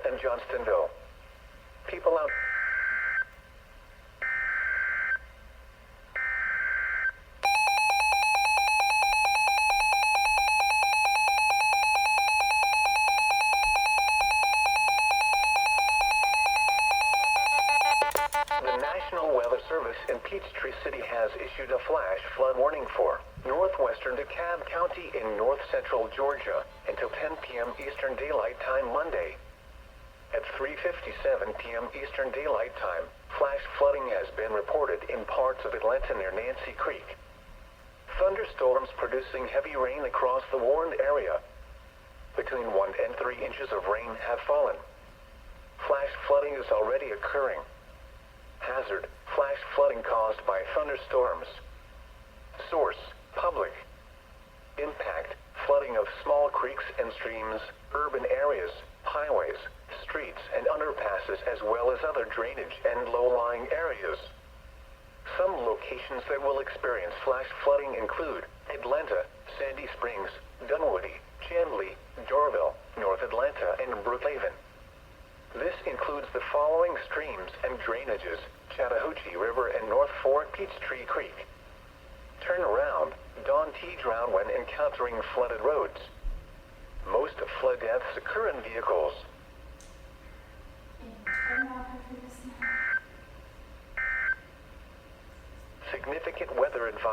and Johnstonville. People out. The National Weather Service in Peachtree City has issued a flash flood warning for northwestern DeKalb County in north-central Georgia until 10 p.m. Eastern Daylight Time Monday. At 3:57 p.m. Eastern Daylight Time, flash flooding has been reported in parts of Atlanta near Nancy Creek. Thunderstorms producing heavy rain across the warned area. Between 1 and 3 inches of rain have fallen. Flash flooding is already occurring. Hazard: flash flooding caused by thunderstorms. Source: public. Impact: flooding of small creeks and streams, urban areas, highways, streets and underpasses, as well as other drainage and low-lying areas. Some locations that will experience flash flooding include Atlanta, Sandy Springs, Dunwoody, Chamblee, Dorville, North Atlanta, and Brookhaven. This includes the following streams and drainages: Chattahoochee River and North Fork Peachtree Creek. Turn around, don't drown when encountering flooded roads. Most flood deaths occur in vehicles. Significant weather advisory.